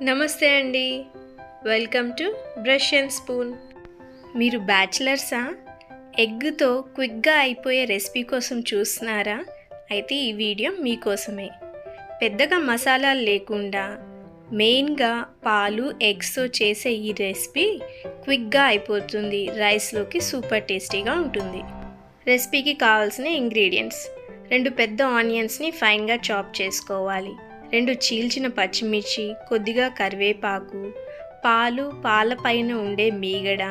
నమస్తే అండి. Welcome to brush and spoon. మీరు బ్యాచిలర్సా? ఎగ్తో క్విక్గా అయిపోయే రెసిపీ కోసం చూస్తున్నారా? అయితే ఈ వీడియో మీకోసమే. పెద్దగా మసాలాలు లేకుండా మెయిన్గా పాలు ఎగ్స్తో చేసే ఈ రెసిపీ క్విక్గా అయిపోతుంది. రైస్లోకి సూపర్ టేస్టీగా ఉంటుంది. రెసిపీకి కావాల్సిన ఇంగ్రీడియంట్స్: 2 పెద్ద ఆనియన్స్ని ఫైన్గా చాప్ చేసుకోవాలి, 2 చీల్చిన పచ్చిమిర్చి, కొద్దిగా కరివేపాకు, పాల పైన ఉండే మీగడ,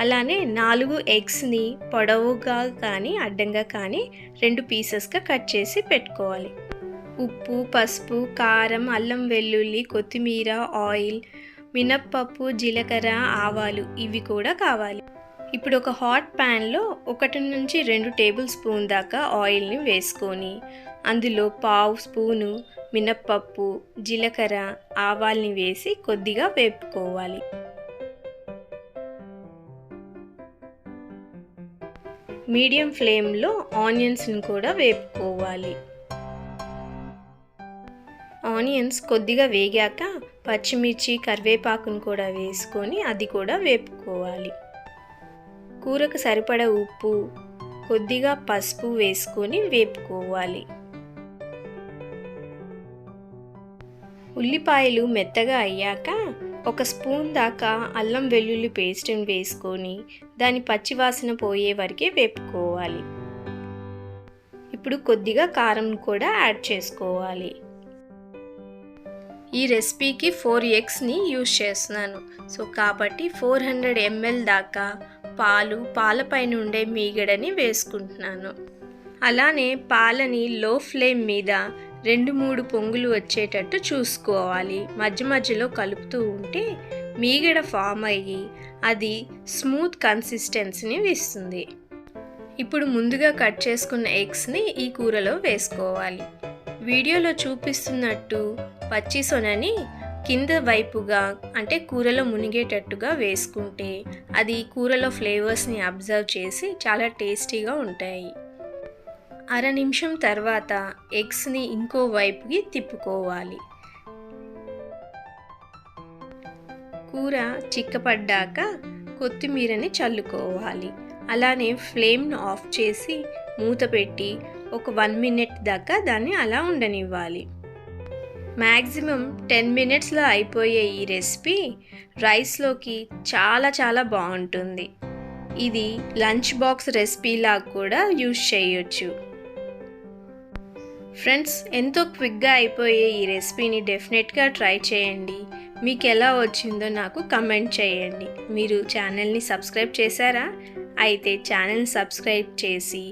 అలానే 4 ఎగ్స్ని పొడవుగా కానీ అడ్డంగా కానీ 2 పీసెస్గా కట్ చేసి పెట్టుకోవాలి. ఉప్పు, పసుపు, కారం, అల్లం వెల్లుల్లి, కొత్తిమీర, ఆయిల్, మినప్పప్పు, జీలకర్ర, ఆవాలు ఇవి కూడా కావాలి. ఇప్పుడు ఒక హాట్ ప్యాన్లో 1 నుంచి 2 టేబుల్ స్పూన్ దాకా ఆయిల్ని వేసుకొని అందులో 1/2 స్పూను మినప్పప్పు, జీలకర్ర, ఆవాల్ని వేసి కొద్దిగా వేపుకోవాలి. మీడియం ఫ్లేమ్లో ఆనియన్స్ని కూడా వేపుకోవాలి. ఆనియన్స్ కొద్దిగా వేగాక పచ్చిమిర్చి, కరివేపాకును కూడా వేసుకొని అది కూడా వేపుకోవాలి. కూరకు సరిపడా ఉప్పు, కొద్దిగా పసుపు వేసుకొని వేపుకోవాలి. ఉల్లిపాయలు మెత్తగా అయ్యాక 1 స్పూన్ దాకా అల్లం వెల్లుల్లి పేస్ట్ని వేసుకొని దాని పచ్చివాసన పోయే వరకే వేపుకోవాలి. ఇప్పుడు కొద్దిగా కారం కూడా యాడ్ చేసుకోవాలి. ఈ రెసిపీకి 4 ఎగ్స్ని యూజ్ చేస్తున్నాను. కాబట్టి 400 ml దాకా పాలపైన ఉండే మీగడని వేసుకుంటున్నాను. అలానే పాలని లో ఫ్లేమ్ మీద 2-3 పొంగులు వచ్చేటట్టు చూసుకోవాలి. మధ్యలో కలుపుతూ ఉంటే మీగడ ఫామ్ అయ్యి అది స్మూత్ కన్సిస్టెన్సీని ఇస్తుంది. ఇప్పుడు ముందుగా కట్ చేసుకున్న ఎగ్స్ని ఈ కూరలో వేసుకోవాలి. వీడియోలో చూపిస్తున్నట్టు పచ్చి సొనని కింద వైపుగా అంటే కూరలో మునిగేటట్టుగా వేసుకుంటే అది కూరలో ఫ్లేవర్స్ని అబ్జర్వ్ చేసి చాలా టేస్టీగా ఉంటాయి. 1/2 నిమిషం తర్వాత ఎగ్స్ని ఇంకో వైపుకి తిప్పుకోవాలి. కూర చిక్కపడ్డాక కొత్తిమీరని చల్లుకోవాలి. అలానే ఫ్లేమ్ను ఆఫ్ చేసి మూత పెట్టి ఒక 1 మినిట్ దాకా దాన్ని అలా ఉండనివ్వాలి. మ్యాక్సిమం 10 మినిట్స్లో అయిపోయే ఈ రెసిపీ రైస్లోకి చాలా బాగుంటుంది. ఇది లంచ్ బాక్స్ రెసిపీలా కూడా యూజ్ చేయొచ్చు. ఫ్రెండ్స్, ఎంతో క్విక్గా అయిపోయే ఈ రెసిపీని డెఫినెట్గా ట్రై చేయండి. మీకు ఎలా వచ్చిందో నాకు కమెంట్ చేయండి. మీరు ఛానల్ని సబ్స్క్రైబ్ చేశారా? అయితే ఛానల్ని సబ్స్క్రైబ్ చేసి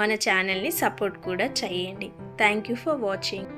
మన ఛానల్ని సపోర్ట్ కూడా చేయండి. Thank you for watching.